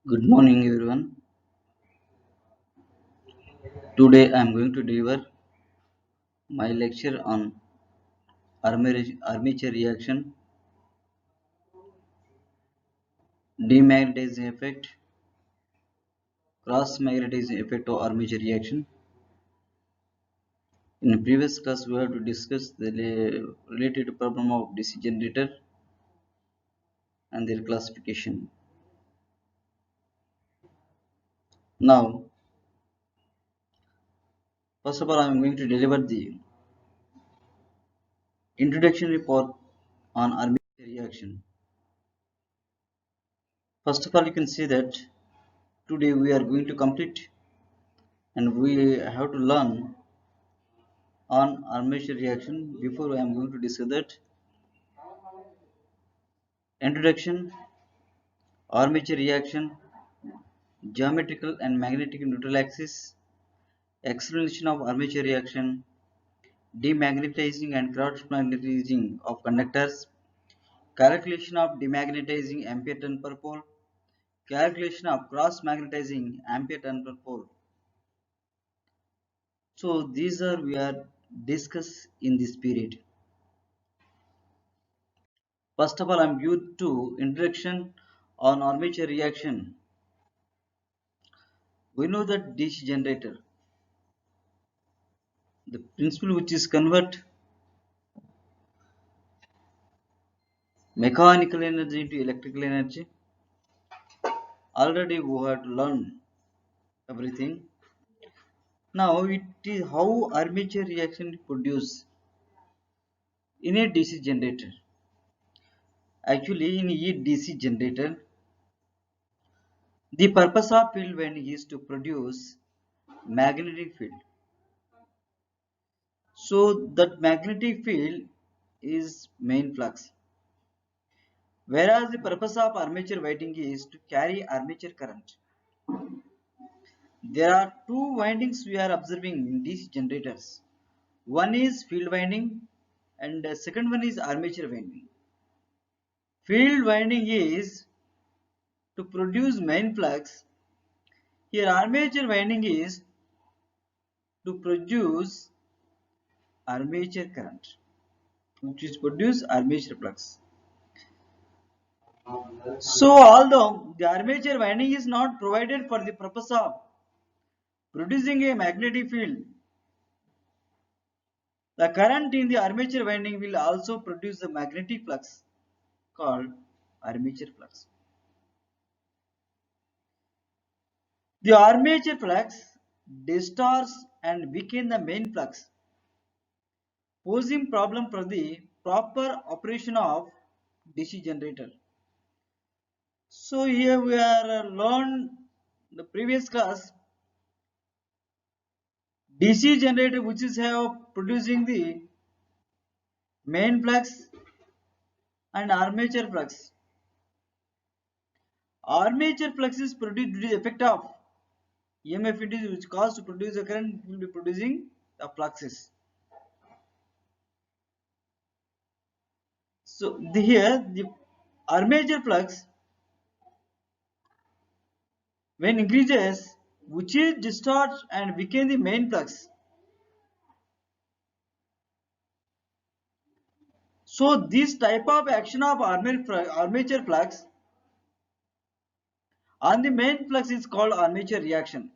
Good morning, everyone. Today I am going to deliver my lecture on armature reaction, demagnetizing effect, cross magnetizing effect of armature reaction. In the previous class, we have to discuss the related problem of DC generator and their classification. Now, first of all, I am going to deliver the introduction report on armature reaction. First of all, you can see that today we are going to complete and we have to learn on armature reaction. Before I am going to discuss that, introduction, armature reaction, geometrical and magnetic neutral axis, explanation of armature reaction, demagnetizing and cross magnetizing of conductors, calculation of demagnetizing ampere turn per pole, calculation of cross magnetizing ampere turn per pole. So these are we are discuss in this period. First of all, I am going to introduction on armature reaction. We know that DC generator, the principle which is convert mechanical energy into electrical energy. Already we have learned everything. Now it is how armature reaction produce in a DC generator. Actually, in a DC generator, the purpose of field winding is to produce magnetic field. So that magnetic field is main flux. Whereas the purpose of armature winding is to carry armature current. There are two windings we are observing in DC generators. One is field winding and the second one is armature winding. Field winding is to produce main flux. Here armature winding is to produce armature current, which is produce armature flux. So although the armature winding is not provided for the purpose of producing a magnetic field, the current in the armature winding will also produce the magnetic flux called armature flux. The armature flux distorts and weakens the main flux, posing problem for the proper operation of DC generator. So here we are learned the previous class DC generator which is have producing the main flux and armature flux. Armature flux is produced due to the effect of EMF induced which cause to produce a current will be producing the fluxes. So here the armature flux when increases which is distorts and weaken the main flux. So this type of action of armature flux on the main flux is called armature reaction.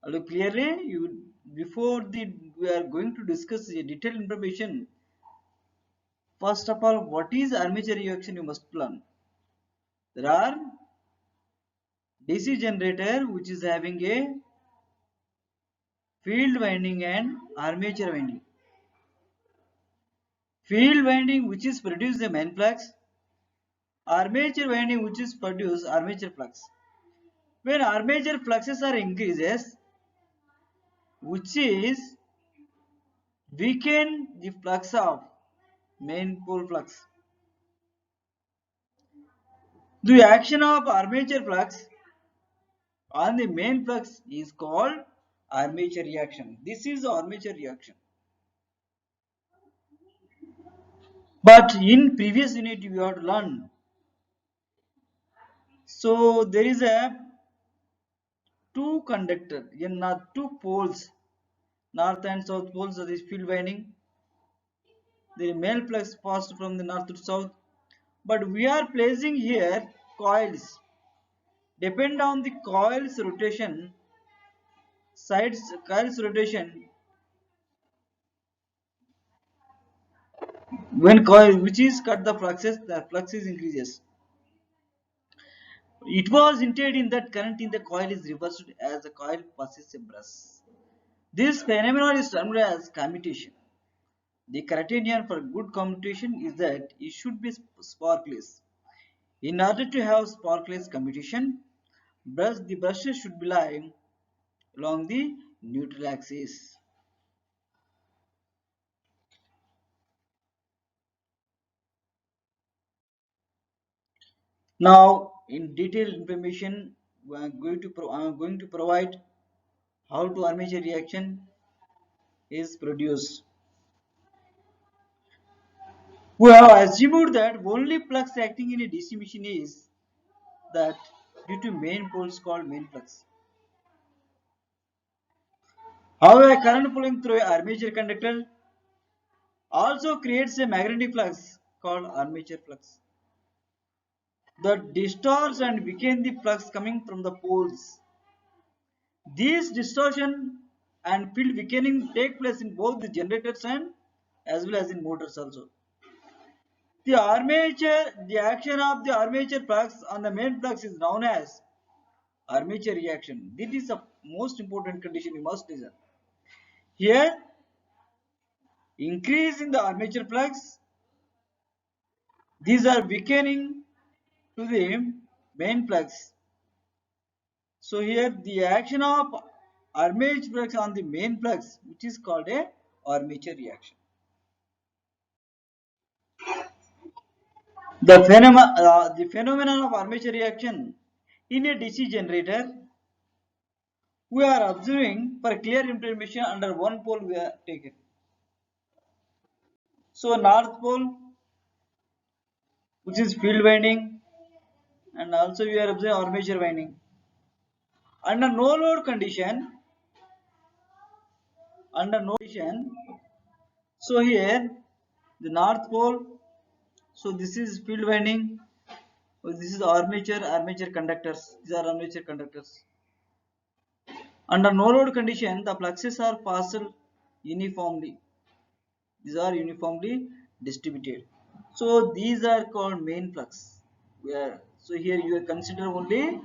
Look clearly, before we are going to discuss the detailed information. First of all, what is armature reaction you must learn. There are DC generator which is having a field winding and armature winding. Field winding which is produce the main flux, armature winding which is produce armature flux. When armature fluxes are increases, which is weaken the flux of main pole flux. The action of armature flux on the main flux is called armature reaction. This is the armature reaction. But in previous unit you have to learn So there is a two conductor in two poles, north and south poles of this field winding. The male flux passed from the north to south, but we are placing here coils. Depend on the coil's rotation, sides coil's rotation. When coil which is cut the flux is increases. It was hinted in that current in the coil is reversed as the coil passes a brush. This phenomenon is termed as commutation. The criterion for good commutation is that it should be sparkless. In order to have sparkless commutation, the brushes should be lying along the neutral axis. Now, in detailed information, I am going to provide how to armature reaction is produced. We have assumed that only flux acting in a DC machine is that due to main poles called main flux. However, current flowing through a armature conductor also creates a magnetic flux called armature flux that distorts and weakens the flux coming from the poles. These distortion and field weakening take place in both the generators and as well as in motors also. The action of the armature flux on the main flux is known as armature reaction. This is the most important condition you must listen. Here, increase in the armature flux, these are weakening to the main flux. So here the action of armature flux on the main flux, which is called a armature reaction. The phenomenon of armature reaction in a DC generator, we are observing for clear information under one pole we are taken. So north pole, which is field winding, and also we are observing armature winding. Under no load condition, so here the north pole, so this is field winding, so this is armature conductors. These are armature conductors. Under no load condition, the fluxes are passed uniformly. These are uniformly distributed. So these are called main flux. So here you consider only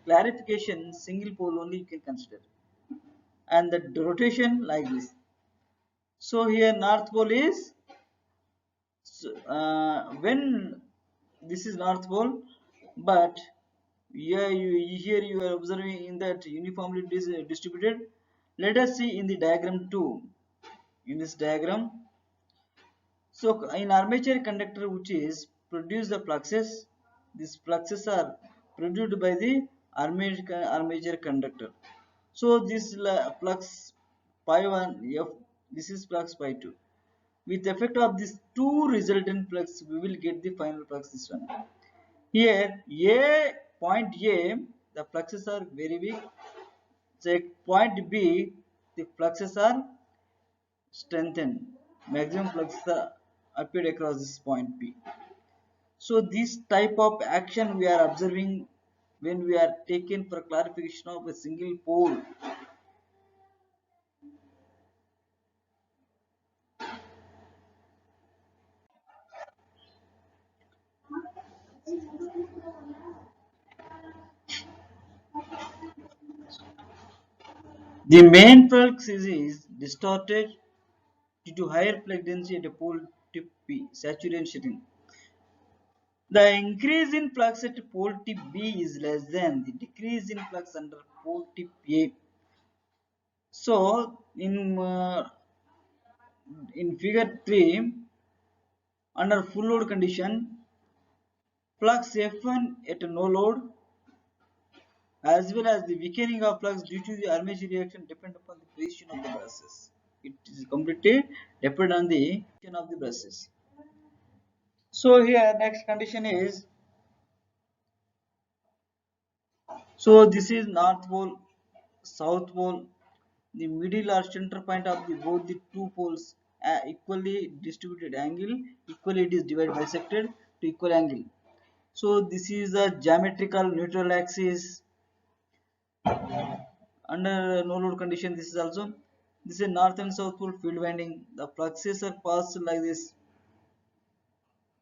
clarification, single pole only you can consider, and the rotation like this. So here north pole is when this is north pole, but here you are observing in that uniformly distributed. Let us see in the diagram 2. In this diagram, so in armature conductor which is produce the fluxes, these fluxes are produced by the armature conductor. So this flux pi 1 F, this is flux pi 2. With effect of these two resultant flux, we will get the final flux this one. Here point A, the fluxes are very weak. So point B, the fluxes are strengthened. Maximum fluxes are appeared across this point P. So this type of action we are observing when we are taken for clarification of a single pole. The main flux is distorted due to higher flux density at a pole tip P, saturation. The increase in flux at pole tip B is less than the decrease in flux under pole tip A. So in figure 3, under full load condition, flux F1 at no load as well as the weakening of flux due to the armature reaction depend upon the position of the brushes. It is completely depend on the position of the brushes. So here next condition is So this is north pole, south pole. The middle or center point of the both the two poles equally distributed angle, equally it is divided bisected to equal angle. So this is the geometrical neutral axis under no load condition. This is also, this is north and south pole field winding. The fluxes are passed like this.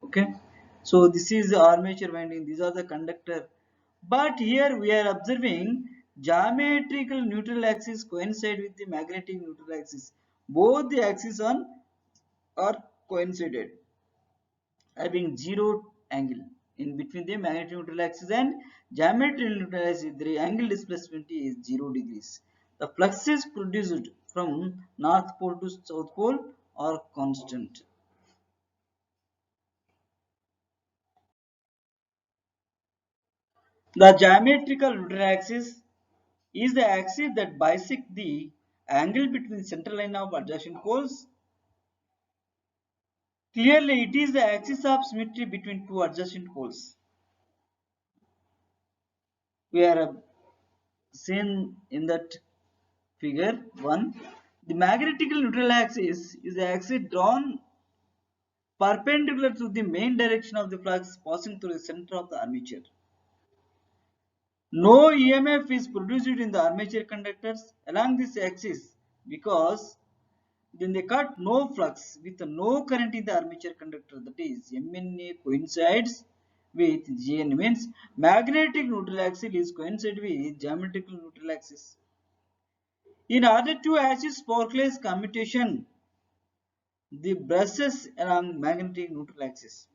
Okay, so this is the armature winding, these are the conductor. But here we are observing geometrical neutral axis coincide with the magnetic neutral axis. Both the axes on are coincided, having zero angle in between the magnetic neutral axis and geometrical neutral axis. The angle displacement is 0 degrees. The fluxes produced from north pole to south pole are constant. The geometrical neutral axis is the axis that bisects the angle between the central line of adjacent poles. Clearly, it is the axis of symmetry between two adjacent poles. We are seen in that figure 1. The magnetic neutral axis is the axis drawn perpendicular to the main direction of the flux passing through the center of the armature. No EMF is produced in the armature conductors along this axis because then they cut no flux with no current in the armature conductor, that is MNA coincides with GN, means magnetic neutral axis is coincide with geometrical neutral axis. In order to achieve sparkless commutation, the brushes along magnetic neutral axis.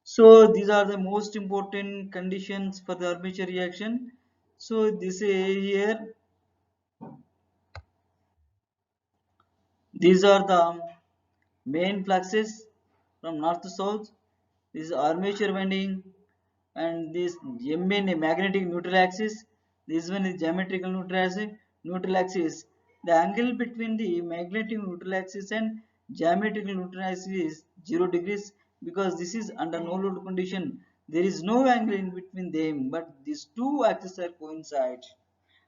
So these are the most important conditions for the armature reaction. So this here, these are the main fluxes from north to south. This is armature winding, and this MN magnetic neutral axis. This one is geometrical neutral axis. Neutral axis. The angle between the magnetic neutral axis and geometrical neutral axis is 0 degrees because this is under no load condition. There is no angle in between them, but these two axes are coincide.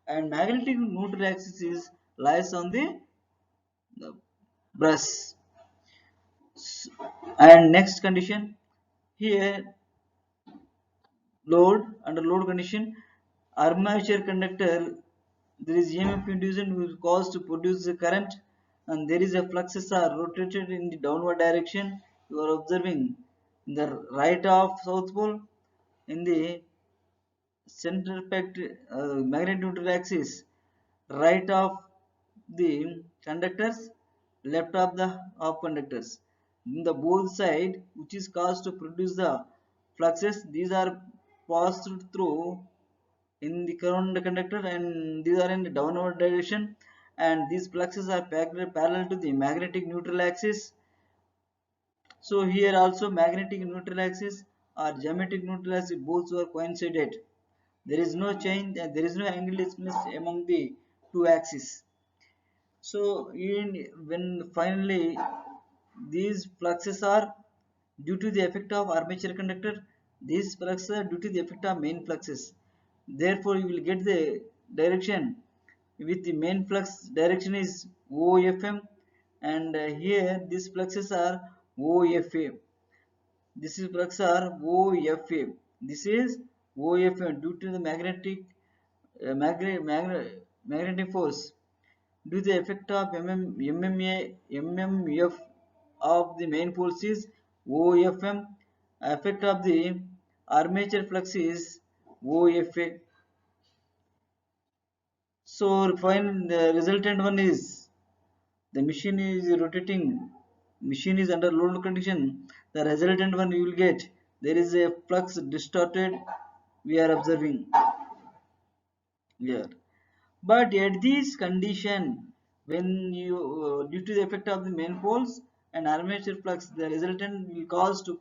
And magnetic neutral axis is lies on the brush. And next condition here, load, under load condition, armature conductor, there is EMF induced will cause to produce the current, and there is a fluxes are rotated in the downward direction. You are observing the right of south pole in the center packed magnetic neutral axis, right of the conductors, left of the of conductors. In the both side, which is caused to produce the fluxes, these are passed through in the current conductor, and these are in the downward direction, and these fluxes are parallel to the magnetic neutral axis. So here also magnetic neutral axis or geometric neutral axis both are coincided. There is no change and there is no angle displacement among the two axes. So when finally these fluxes are due to the effect of armature conductor, these fluxes are due to the effect of main fluxes. Therefore, you will get the direction with the main flux direction is OFM, and here these fluxes are OFA. This is flux are OFA. This is OFA due to the magnetic force. Due to the effect of MMF of the main force is OFM. Effect of the armature flux is OFA. So find the resultant one is, the machine is rotating, machine is under load condition. The resultant one you will get, there is a flux distorted, we are observing here. But at this condition, when you due to the effect of the main poles and armature flux, the resultant will cause to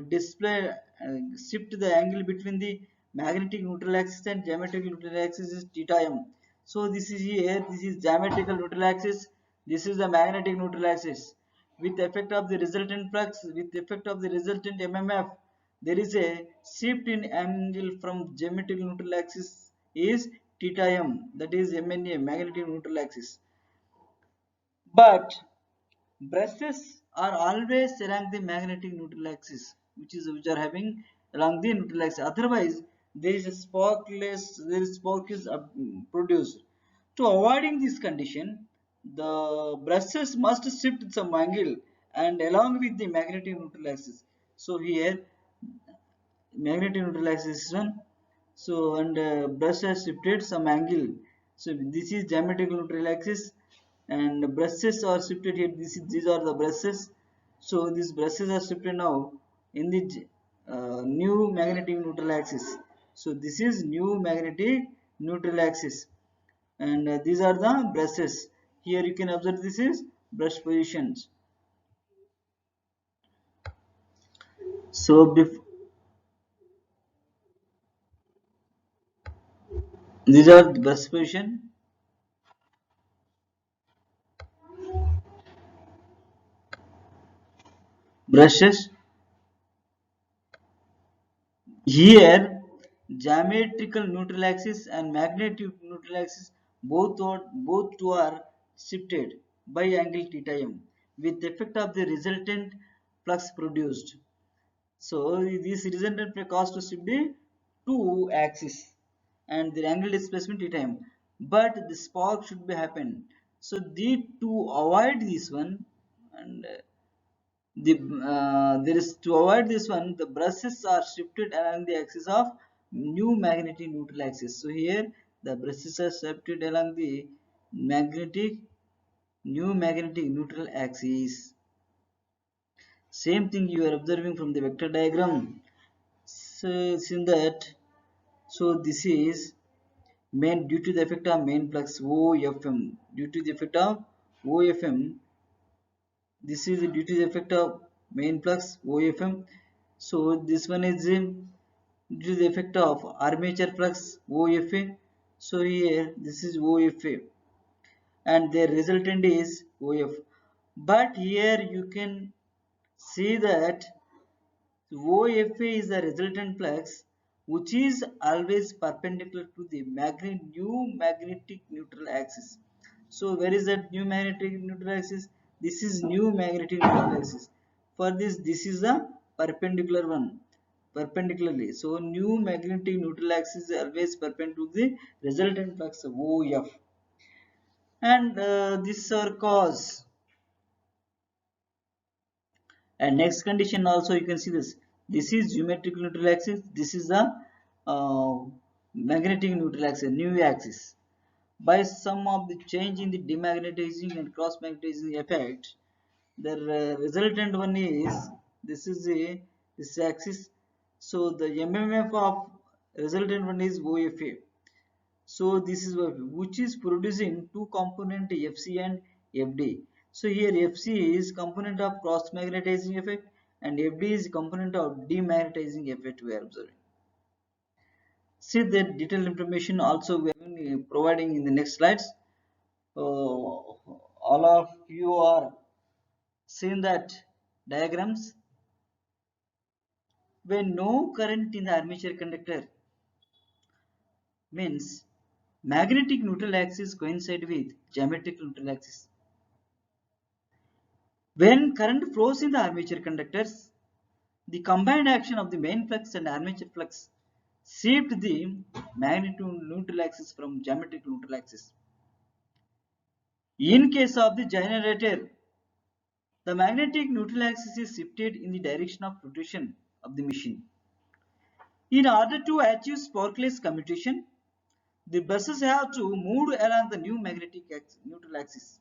display shift the angle between the magnetic neutral axis and geometric neutral axis is theta m. So this is here, this is geometrical neutral axis, this is the magnetic neutral axis. With the effect of the resultant flux, with the effect of the resultant MMF, there is a shift in angle from geometric neutral axis is theta m, that is MNA, magnetic neutral axis. But brushes are always along the magnetic neutral axis, which are having along the neutral axis. Otherwise, there is a spark is produced. To avoiding this condition, the brushes must shift some angle and along with the magnetic neutral axis. So here magnetic neutral axis is one. So and brush has shifted some angle. So this is geometric neutral axis and brushes are shifted here. These are the brushes. So these brushes are shifted now in the new magnetic neutral axis. So this is new magnetic neutral axis and these are the brushes. Here you can observe this is brush positions. So these are the brush position, brushes. Here, geometrical neutral axis and magnetic neutral axis both two are shifted by angle theta m with the effect of the resultant flux produced. So this resultant flux cause to shift the two axis and the angle displacement theta m. But the spark should be happen. So the to avoid this one and there is to avoid this one, the brushes are shifted along the axis of new magnetic neutral axis. So here the brushes are shifted along the magnetic new magnetic neutral axis. Same thing you are observing from the vector diagram. So it's in that. So this is main due to the effect of main flux OFM. Due to the effect of OFM, this is due to the effect of main flux OFM. So this one is due to the effect of armature flux OFA. So here this is OFA and the resultant is OF. But here you can see that OFA is the resultant flux which is always perpendicular to the new magnetic neutral axis. So where is that new magnetic neutral axis? This is new magnetic neutral axis. For this is the perpendicular one. Perpendicularly. So new magnetic neutral axis is always perpendicular to the resultant flux of OF. And this our cause. And next condition also you can see this. This is geometric neutral axis. This is the uh, magnetic neutral axis, new axis. By some of the change in the demagnetizing and cross magnetizing effect, the resultant one is this is a this axis. So the MMF of resultant one is OFA. So this is which is producing two component FC and FD. So here FC is component of cross magnetizing effect and FD is component of demagnetizing effect we are observing. See the detailed information also we are providing in the next slides. All of you are seeing that diagrams. When no current in the armature conductor means magnetic neutral axis coincide with geometric neutral axis. When current flows in the armature conductors, the combined action of the main flux and armature flux shift the magnetic neutral axis from geometric neutral axis. In case of the generator, the magnetic neutral axis is shifted in the direction of rotation of the machine. In order to achieve sparkless commutation, the buses have to move along the new magnetic neutral axis.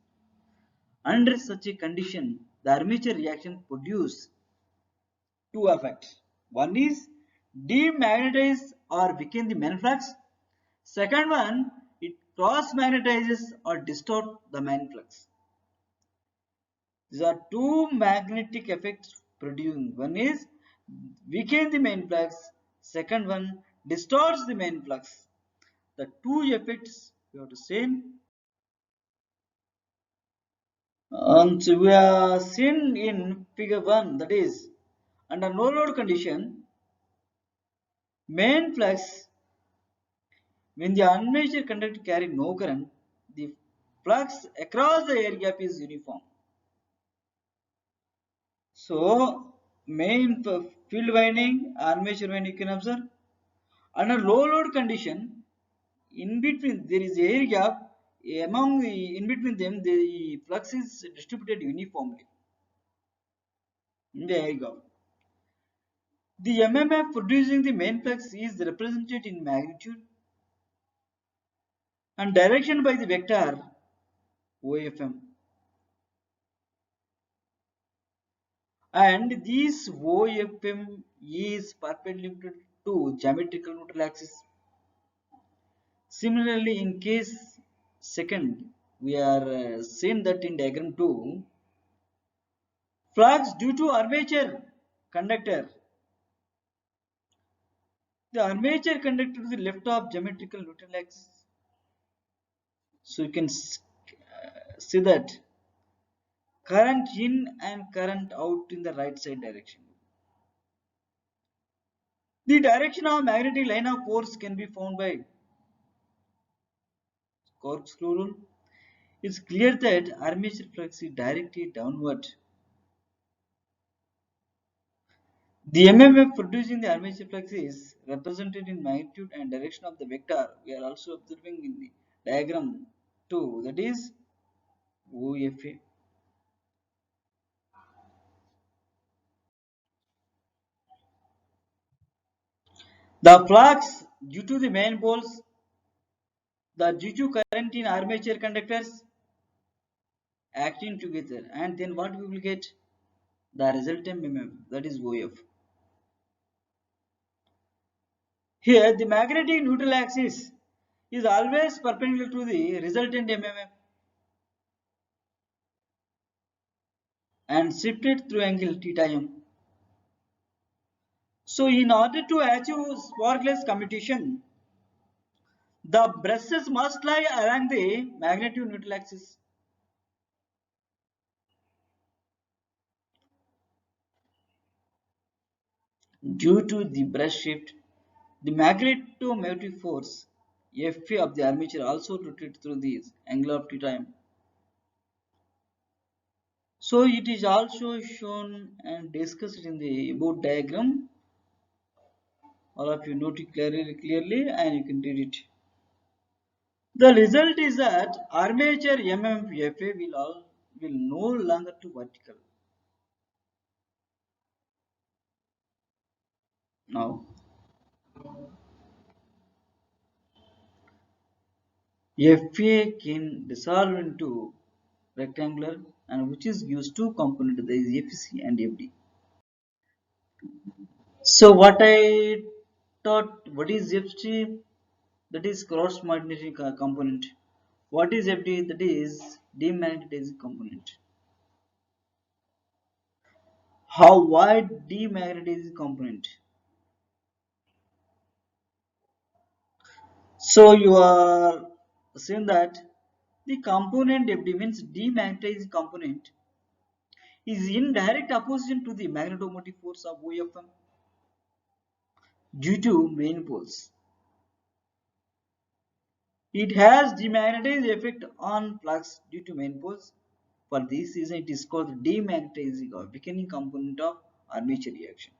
Under such a condition, the armature reaction produces two effects. One is demagnetize or weaken the main flux. Second one, it cross magnetizes or distort the main flux. These are two magnetic effects producing. One is weaken the main flux. Second one distorts the main flux. The two effects you have to same. So we are seen in figure 1, that is under no load condition Main flux, when the armature conductor carry no current, the flux across the air gap is uniform. So, field winding, armature winding you can observe. Under low load condition, in between there is air gap. Among the in between them, the flux is distributed uniformly in the air gap. The MMF producing the main flux is represented in magnitude and direction by the vector OFM. And this OFM is perpendicular to geometrical neutral axis. Similarly, in case second, we are seen that in diagram 2, flux due to armature conductor. The armature conductor to the left of geometrical neutral axis. So you can see that current in and current out in the right side direction. The direction of magnetic line of force can be found by corkscrew rule. It's clear that armature flux is directly downward. The MMF producing the armature flux is represented in magnitude and direction of the vector. We are also observing in the diagram 2, that is OFA. The flux due to the main poles, the due to current in armature conductors acting together, and then what we will get? The resultant MMF, that is OF. Here the magnetic neutral axis is always perpendicular to the resultant MMF and shifted through angle theta m. So in order to achieve sparkless commutation, the brushes must lie along the magnetic neutral axis. Due to the brush shift, the magnetomotive force Fa of the armature also rotates through this angle of theta m. So it is also shown and discussed in the above diagram. All of you note it clearly and you can read it. The result is that armature MMF Fa will no longer to vertical. Now Fa can dissolve into rectangular and which is used two components, that is FC and FD. So what I thought, what is FC? That is cross magnetic component. What is FD? That is demagnetizing component. How wide demagnetizing component? So you are saying that the component FD means demagnetizing component is in direct opposition to the magnetomotive force of OFM due to main poles. It has demagnetizing effect on flux due to main poles. For this reason, it is called demagnetizing or weakening component of armature reaction.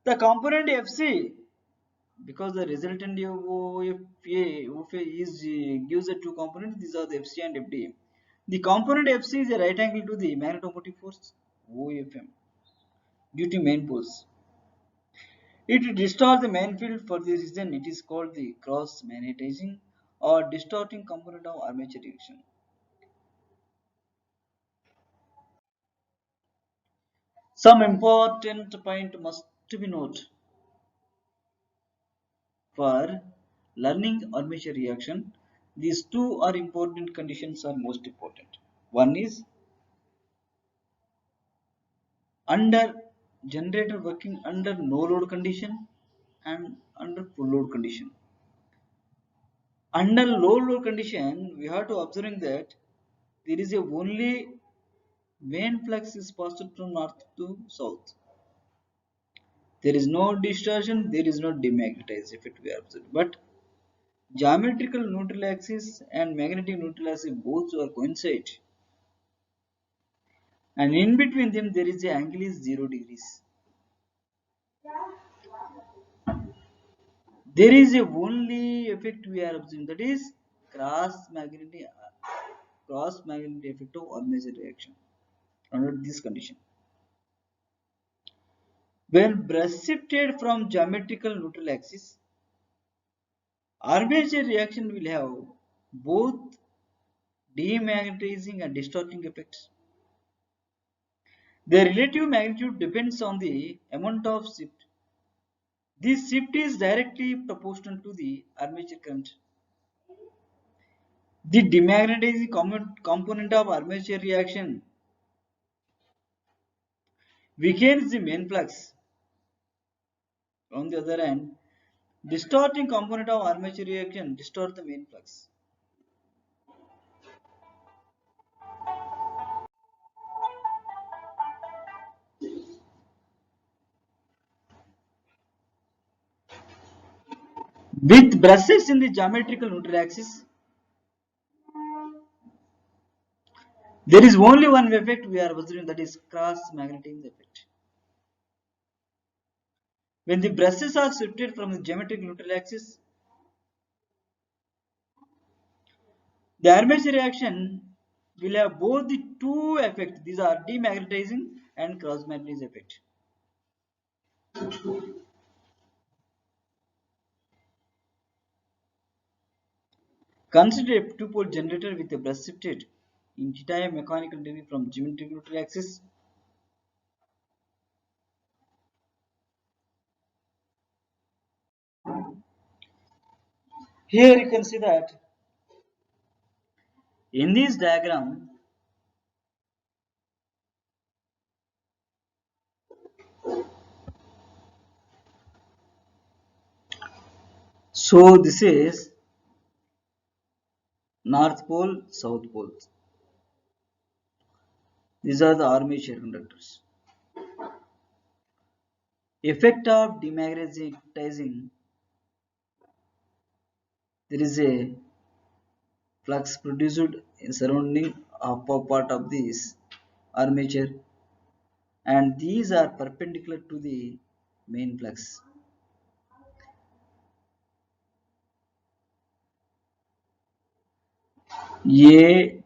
The component FC, because the resultant of OFA is gives the two components. These are the FC and FD. The component FC is a right angle to the magnetomotive force OFM due to main poles. It distorts the main field. For this reason, it is called the cross magnetizing or distorting component of armature reaction. Some important point must be noted for learning armature reaction. These two are important conditions are most important. One is under generator working under no load condition and under full load condition. Under low load condition, we have to observing that there is a only main flux is passed from north to south. There is no distortion, there is no demagnetized effect we observe. But geometrical neutral axis and magnetic neutral axis both are coincide, and in between them there is a angle is 0 degrees. There is a only effect we are observing, that is cross magnetic effect of armature reaction under this condition. When brush shifted from geometrical neutral axis, armature reaction will have both demagnetizing and distorting effects. The relative magnitude depends on the amount of shift. This shift is directly proportional to the armature current. The demagnetizing component of armature reaction weakens the main flux. On the other hand, distorting component of armature reaction distort the main flux. With brushes in the geometrical neutral axis, there is only one effect we are observing, that is cross magnetism effect. When the brushes are shifted from the geometric neutral axis, the armature reaction will have both the two effects. These are demagnetizing and cross magnetizing effect. Consider a two-pole generator with a brush shifted in theta mechanical degree from geometric neutral axis. Here you can see that in this diagram, so this is north pole, south pole. These are the armature conductors. Effect of demagnetizing, there is a flux produced in surrounding upper part of this armature, and these are perpendicular to the main flux. A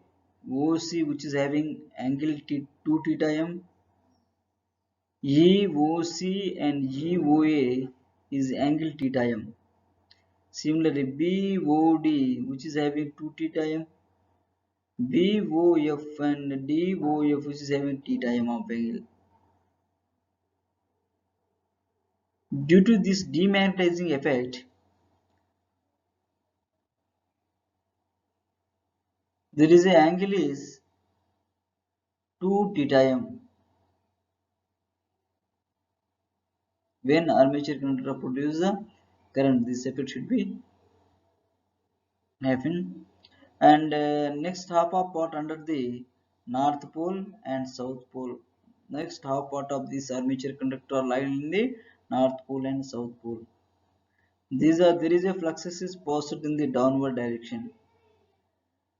OC, which is having angle 2 theta m, EOC and EOA is angle theta m. Similarly, BOD, which is having 2 theta m, BOF and DOF, which is having theta m of angle. Due to this demagnetizing effect, there is a angle is 2 theta m. When armature conductor produces the current, this effect should be happen. And next half of part under the north pole and south pole. Next half part of this armature conductor lying in the north pole and south pole. There is a fluxus is passed in the downward direction.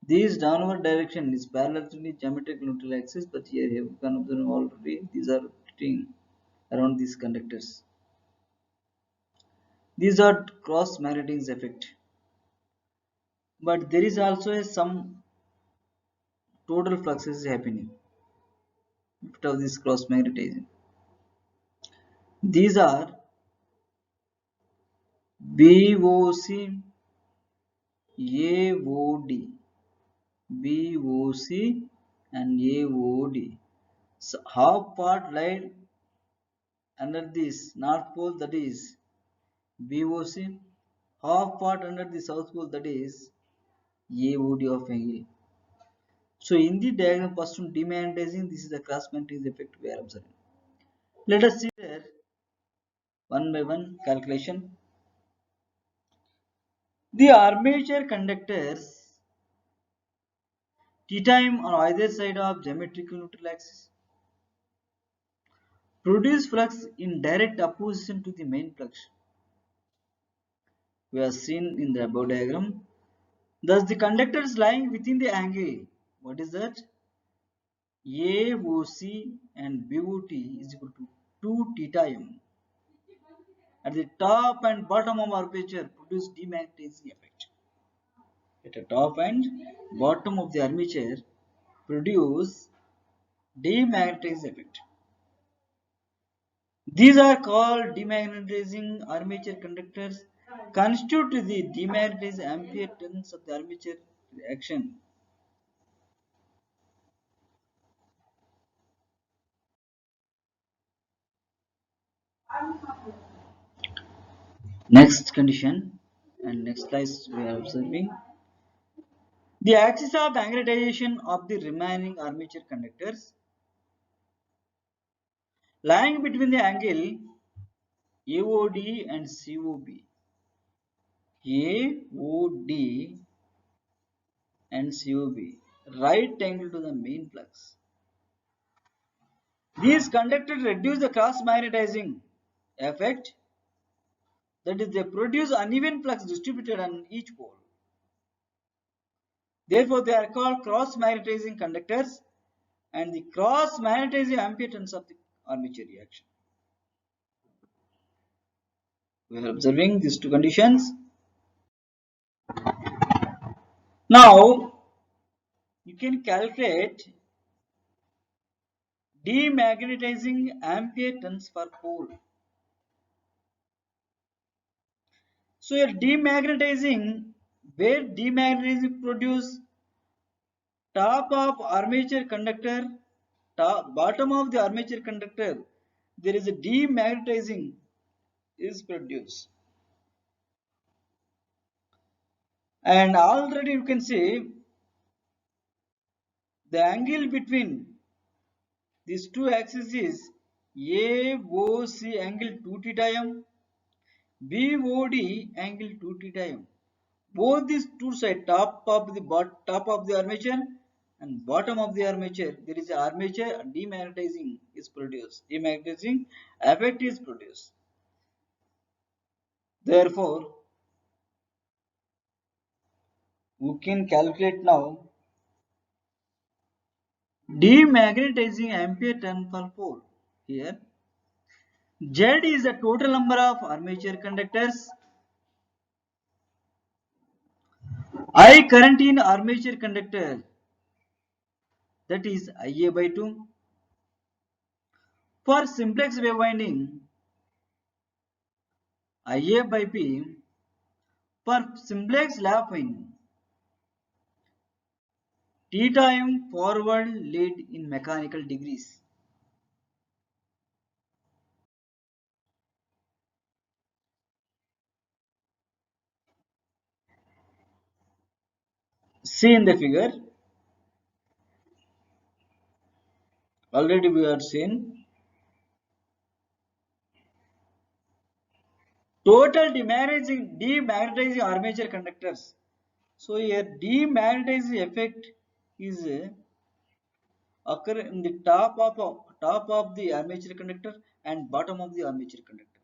This downward direction is parallel to the geometric neutral axis, but here you can observe already these are rotating around these conductors. These are cross magnetism effect. But there is also some total fluxes is happening of this cross magnetism. These are BOC, AOD, BOC and AOD. So half part lie under this north pole, that is BOC, half part under the south pole, that is AOD of angle. So in the diagram first from demagnetizing, this is the cross magnetism effect we are observing. Let us see there one by one calculation. The armature conductors theta m on either side of geometrical neutral axis. produce flux in direct opposition to the main flux. We have seen in the above diagram. Thus, the conductors lying within the angle, what is that? AOC and BOT is equal to 2 theta m. At the top and bottom of armature produce demagnetizing effect. At the top and bottom of the armature produce demagnetizing effect. These are called demagnetizing armature conductors, constitute the demagnetized ampere turns of the armature reaction. Next condition and next slide we are observing the axis of magnetization of the remaining armature conductors lying between the angle AOD and COB. AOD and COB, right angle to the main flux. These conductors reduce the cross magnetizing effect, that is, they produce uneven flux distributed on each pole. Therefore, they are called cross magnetizing conductors and the cross magnetizing ampere turns of the armature reaction. We are observing these two conditions. Now, you can calculate demagnetizing ampere turns per pole. So, your demagnetizing, where demagnetizing produce top of armature conductor, bottom of the armature conductor, there is a demagnetizing is produced. And already you can see the angle between these two axes is AOC angle 2 theta m, BOD angle 2 theta m. Both these two sides, top of the armature and bottom of the armature, there is a armature demagnetizing is produced. Demagnetizing effect is produced. Therefore, we can calculate now demagnetizing ampere turn per pole. Here, Z is the total number of armature conductors. I current in armature conductor, that is Ia by 2. For simplex wave winding, Ia by P. For simplex lap winding, theta m forward lead in mechanical degrees. See in the figure, already we are seen total demagnetizing armature conductors. So here demagnetizing effect is occur in the top of the armature conductor and bottom of the armature conductor.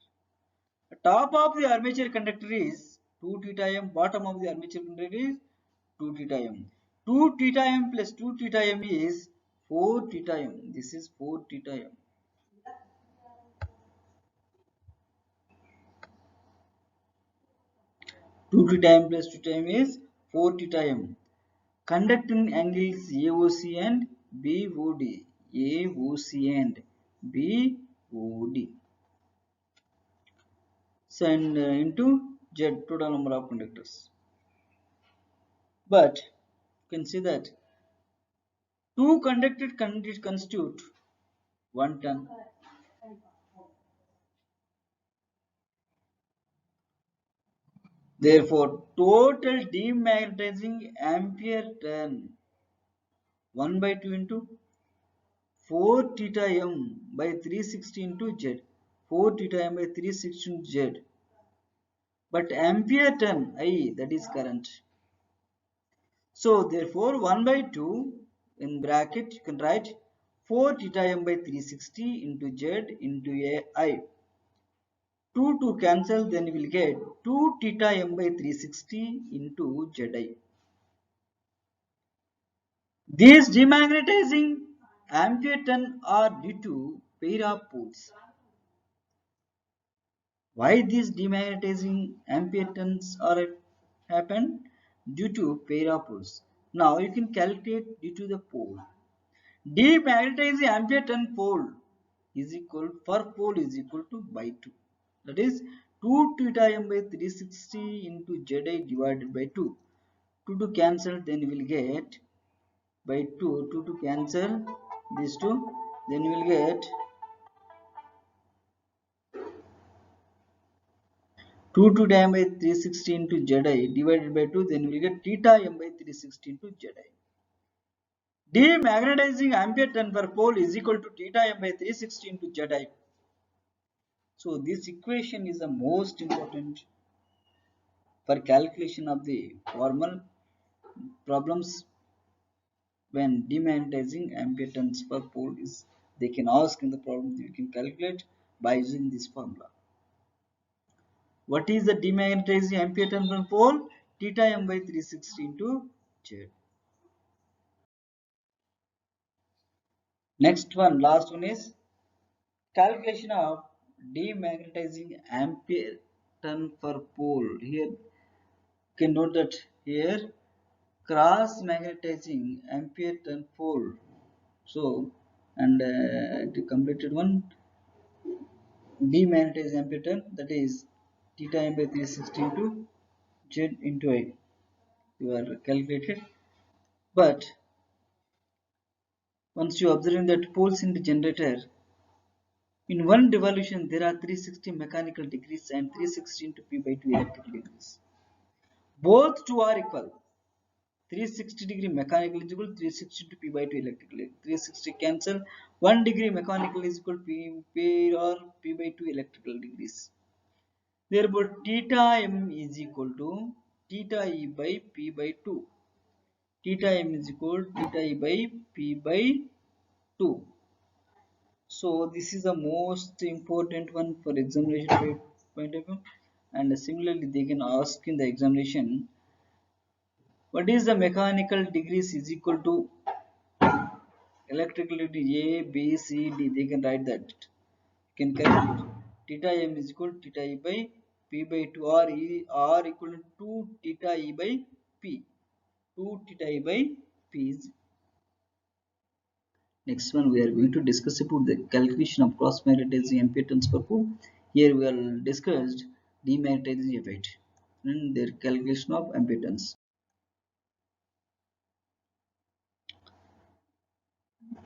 The top of the armature conductor is 2 theta m, bottom of the armature conductor is 2 theta m. 2 theta m plus 2 theta m is 4 theta m. This is 4 theta m. 2 theta m plus 2 theta m is 4 theta m. Conducting angles AOC and BOD. AOC and BOD. Send into Z, total number of conductors. But you can see that two conducted constitute 1 ton. Therefore, total demagnetizing ampere turn 1 by 2 into 4 theta m by 360 into Z. 4 theta m by 360 into Z. But ampere turn I, that is current. So therefore 1 by 2 in bracket you can write 4 theta m by 360 into z into ai. 2 to cancel, then we will get 2 theta m by 360 into zi. These demagnetizing ampere turn are due to pair of poles. Why these demagnetizing ampere turns are happen? Due to pair of poles. Now you can calculate due to the pole. Demagnetizing ampere turn pole is equal per pole is equal to by 2. That is 2 theta m by 360 into zi divided by 2. 2 to cancel, then we will get by 2. 2 to cancel these two, then we will get 2 to m by 360 into zi divided by 2, then we will get theta m by 360 into zi. Demagnetizing ampere turn per pole is equal to theta m by 360 into zi. So this equation is the most important for calculation of the formal problems when demagnetizing ampere turns per pole is they can ask in the problem, you can calculate by using this formula. What is the demagnetizing ampere turn per pole? Theta m by 360 into z. Next one, last one is calculation of demagnetizing ampere turn per pole. Here you can note that here cross magnetizing ampere turn pole. So and the completed one demagnetizing ampere turn, that is theta m by 360 into z into I. You are calculated, but once you observe that poles in the generator, in one revolution there are 360 mechanical degrees and 360 into p by 2 electrical degrees. Both two are equal. 360-degree mechanical is equal to 360 to p by 2 electrical. 360 cancel. 1 degree mechanical is equal to p or p by 2 electrical degrees. Therefore, theta m is equal to theta e by p by 2. Theta m is equal to theta e by p by 2. So this is the most important one for examination point of view. And similarly, they can ask in the examination, what is the mechanical degrees is equal to electrical degree A, B, C, D. They can write that. You can calculate. Theta m is equal to theta e by p by 2 or e or equal to 2 theta e by p. 2 theta e by p is. Next one, we are going to discuss about the calculation of cross magnetizing ampere turns per pole. Here we are discussed demagnetizing effect and their calculation of ampere turns.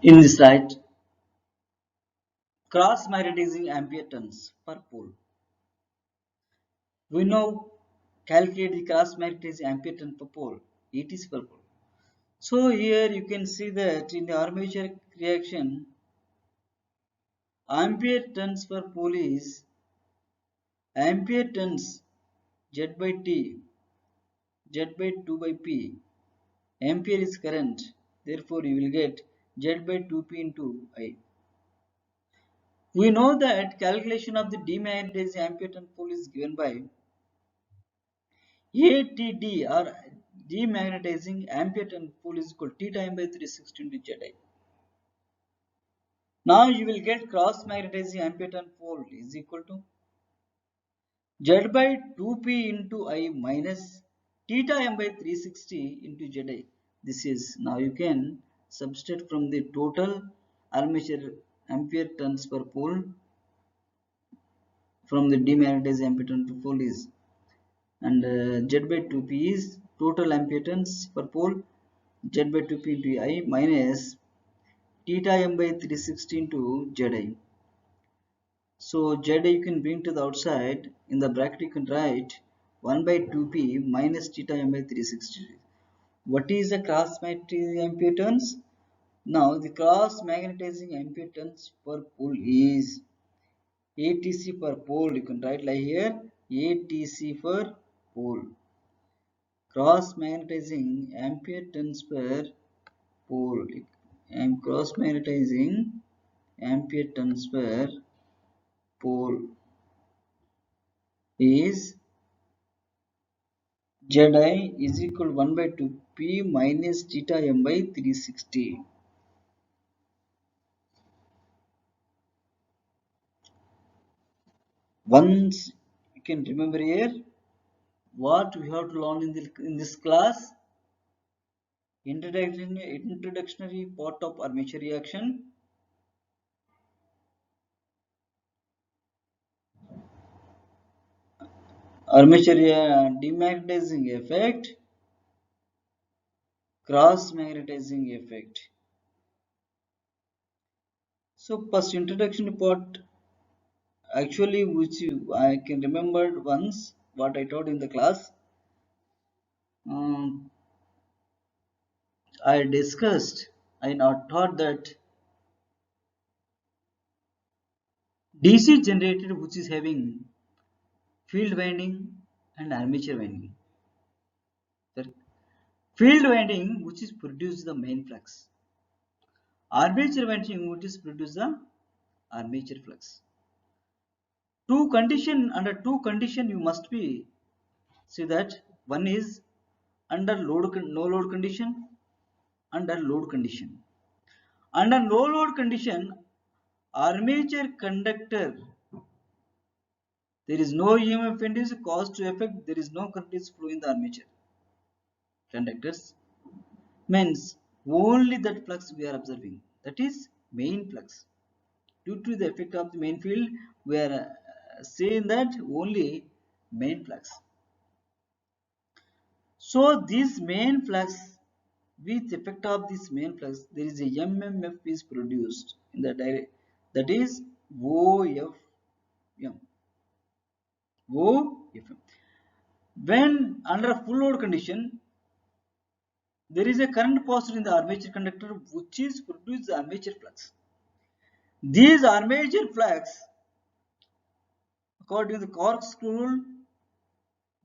In this slide, cross magnetizing ampere turns per pole. We know calculate the cross magnetizing ampere turn per pole. It is per pole. So here you can see that in the armature reaction, ampere turns per pole is ampere turns Z by T, Z by 2 by P. Ampere is current, therefore you will get Z by 2P into I. We know that calculation of the demagnetizing ampere turn pole is given by ATD or demagnetizing ampere turn pole is equal to theta m by 360 into Zi. Now you will get cross magnetizing ampere turn pole is equal to Z by 2P into I minus theta m by 360 into Zi. This is, now you can substitute from the total armature ampere turns per pole from the demagnetizing ampere turn per pole is, and Z by 2P is total ampere turns per pole, Z by 2P into I minus theta m by 360 into Zi. So Zi you can bring to the outside, in the bracket you can write 1 by 2P minus theta m by 360. What is the cross magnetizing ampere turns? Now the cross magnetizing ampere turns per pole is ATC per pole. You can write like here ATC per pole. Cross magnetizing ampere turns per pole and cross magnetizing ampere turns per pole is Zi is equal 1 by 2 p minus theta m by 360. Once you can remember here what we have to learn in this class, introductory part of armature reaction, armature demagnetizing effect, cross magnetizing effect. So first introduction part, actually which I can remember once what I taught in the class. Um, I discussed, I now taught that DC generator which is having field winding and armature winding. The field winding which is produce the main flux. Armature winding which is produce the armature flux. Under two condition you must be see that one is under no load condition, under load condition. Under no load condition, armature conductor, there is no EMF induced cause to effect, there is no current is flow in the armature conductors, means only that flux we are observing, that is main flux. Due to the effect of the main field, we are saying that only main flux. So this main flux, with effect of this main flux, there is a MMF is produced in the direct, that is OFM. OFM. When under a full load condition, there is a current passed in the armature conductor which is produce the armature flux. These armature flux, according to the corkscrew rule,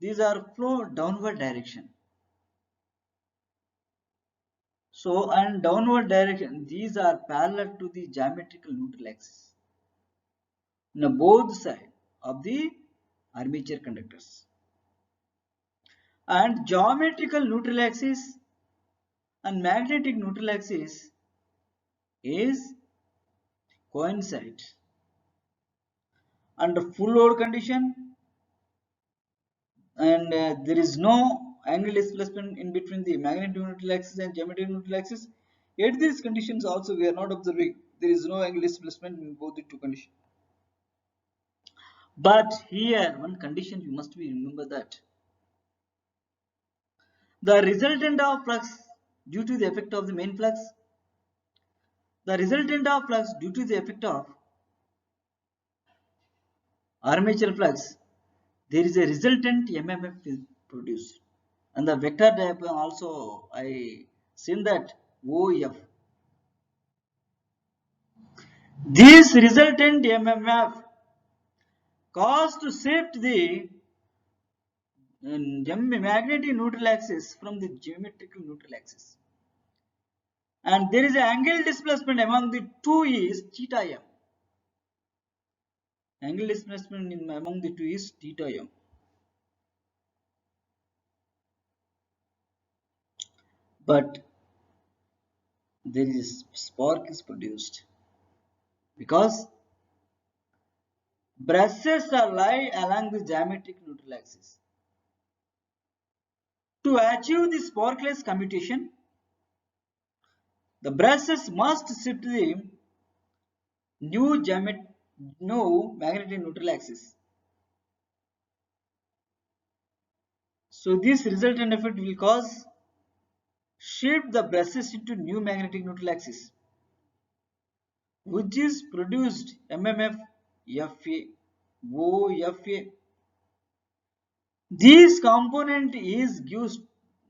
these are flow downward direction. So, and downward direction, these are parallel to the geometrical neutral axis on both sides of the armature conductors. And geometrical neutral axis and magnetic neutral axis is coincide. Under full load condition, and there is no angle displacement in between the magnetic neutral axis and geometric neutral axis. At these conditions also we are not observing there is no angle displacement in both the two conditions. But here one condition you must be remember that the resultant of flux due to the effect of the main flux, the resultant of flux due to the effect of armature flux, there is a resultant MMF is produced. And the vector diagram also I seen that OF. This resultant MMF cause to shift the magnetic neutral axis from the geometrical neutral axis. And there is an angle displacement among the two is theta m. Angle displacement among the two is theta m. But there is spark is produced because brushes are lie along the geometric neutral axis. To achieve the sparkless commutation, the brushes must shift the new magnetic neutral axis. So this resultant effect will cause shift the brushes into new magnetic neutral axis, which is produced MMF FA OFA. This component is gives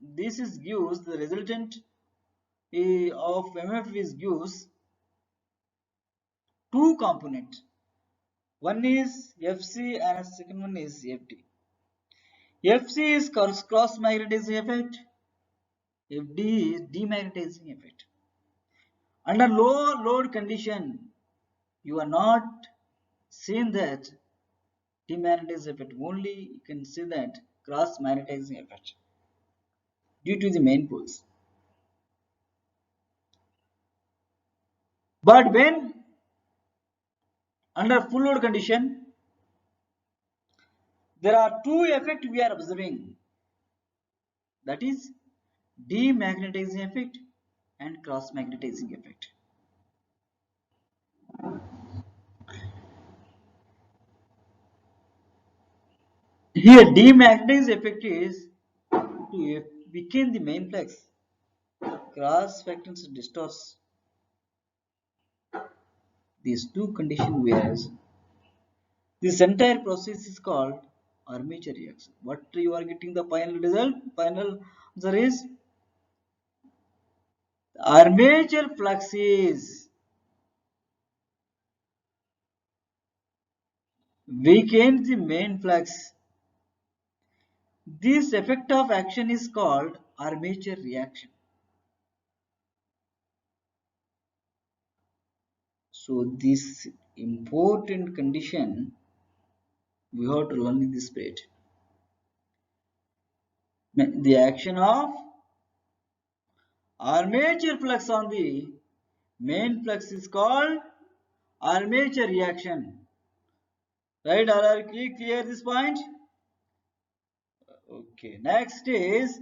the resultant of MMF is gives two component. One is FC and second one is FD. FC is cross magnetizing effect. FD is demagnetizing effect. Under low load condition, you are not seeing that demagnetizing effect. Only you can see that cross magnetizing effect due to the main poles. But when under full load condition, there are two effects we are observing. That is demagnetizing effect and cross magnetizing effect. Here demagnetizing effect is to weaken the main flux. Cross factors distorts these two conditions, whereas this entire process is called armature reaction. What you are getting the final result? Final answer is armature flux is weakens the main flux. This effect of action is called armature reaction. So this important condition we have to learn in this page. The action of armature flux on the main flux is called armature reaction. Right? All are clear this point? Okay. Next is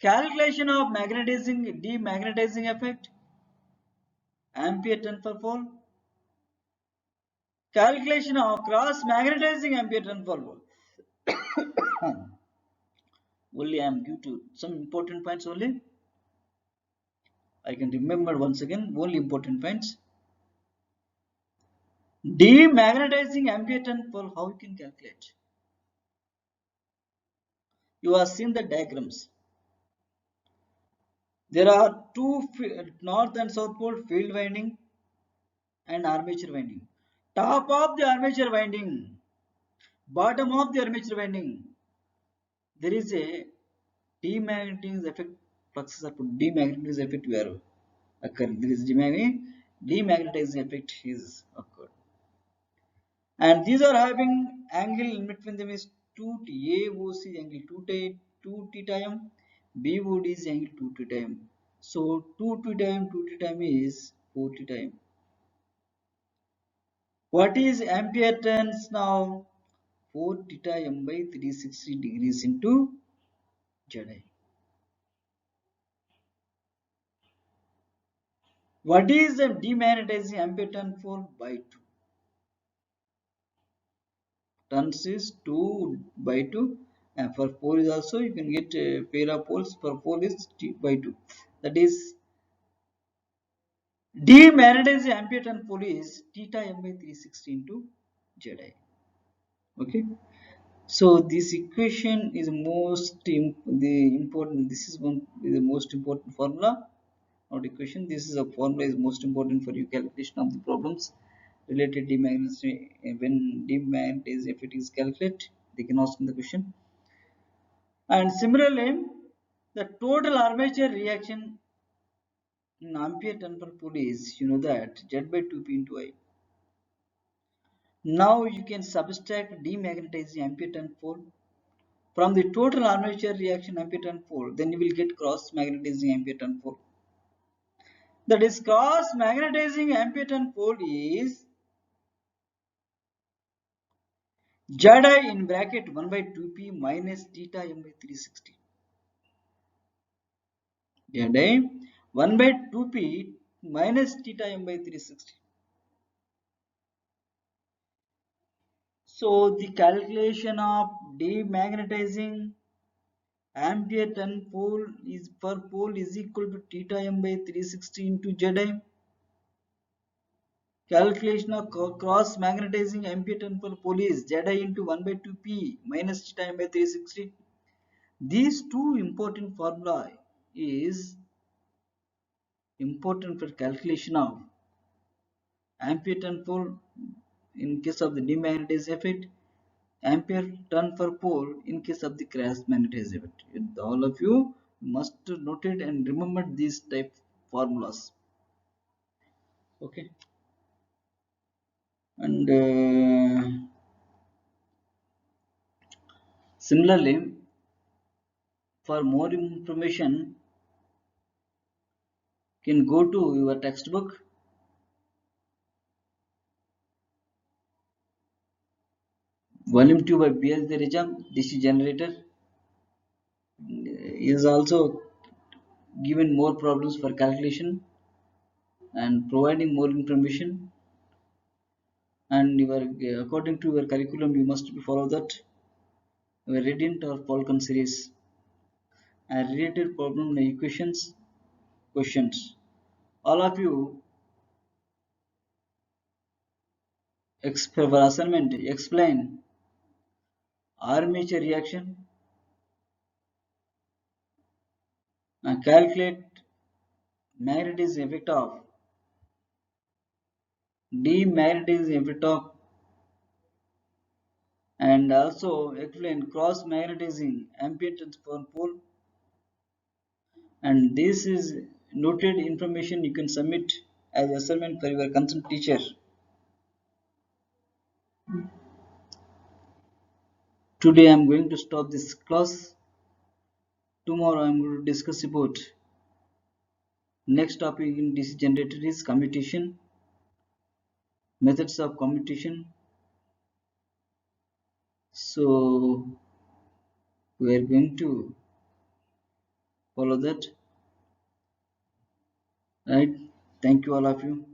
calculation of magnetizing demagnetizing effect. Ampere turn per pole. Calculation of cross magnetizing ampere turn per pole. Only I am due to some important points only. I can remember once again only important points. Demagnetizing ampere turn pole, how you can calculate? You have seen the diagrams. There are two north and south pole field winding and armature winding. Top of the armature winding, bottom of the armature winding, there is a demagnetizing effect. Fluxes are put demagnetizing effect where occurring. There is demagnetizing effect is occurred. And these are having angle in between them is 2 AOC angle 2 theta m, BOD is angle 2 theta m. So 2 theta m 2 theta m is 4 theta m. What is ampere turns now? 4 theta m by 360 degrees into Zi. What is the demagnetizing ampere turn for by 2? Turns is 2 by 2, and for pole is also you can get a pair of poles. For pole is T by 2. That is demagnetizing ampere turn pole is theta m by 360 into Zi. Okay. So this equation is important. This is one the most important formula, not equation. This is a formula is most important for your calculation of the problems related demagnetization. When demagnetizing effect is calculated, they can ask in the question. And similarly, the total armature reaction in ampere turn per pole is, you know, that Z by 2p into I. Now you can subtract demagnetizing ampere turn pole from the total armature reaction ampere turn pole, then you will get cross magnetizing ampere turn pole. That is cross magnetizing ampere turn pole is Zi in bracket 1 by 2p minus theta m by 360. Zi 1 by 2p minus theta m by 360. So the calculation of demagnetizing ampere turn pole is per pole is equal to theta m by 360 into Zi. Calculation of cross magnetizing ampere turn per pole is Zi into 1 by 2p minus theta m by 360. These two important formula is important for calculation of ampere turn pole in case of the demagnetizing effect, ampere turn per pole in case of the cross magnetizing effect. All of you must note it and remember this type formulas. Okay, and similarly, for more information, you can go to your textbook. Volume 2 by B.S. Derejam, DC generator, is also given more problems for calculation and providing more information, and you are, according to your curriculum you must follow that your Radiant or Falcon series and related problem equations questions. All of you for assignment explain armature reaction, calculate magnetism effect of demagnetism effect of, and also explain cross magnetizing ambient transfer pole. And this is noted information you can submit as assignment for your concerned teacher. Today I am going to stop this class. Tomorrow I am going to discuss about next topic in DC generator is commutation, methods of commutation. So we are going to follow that, right? Thank you all of you.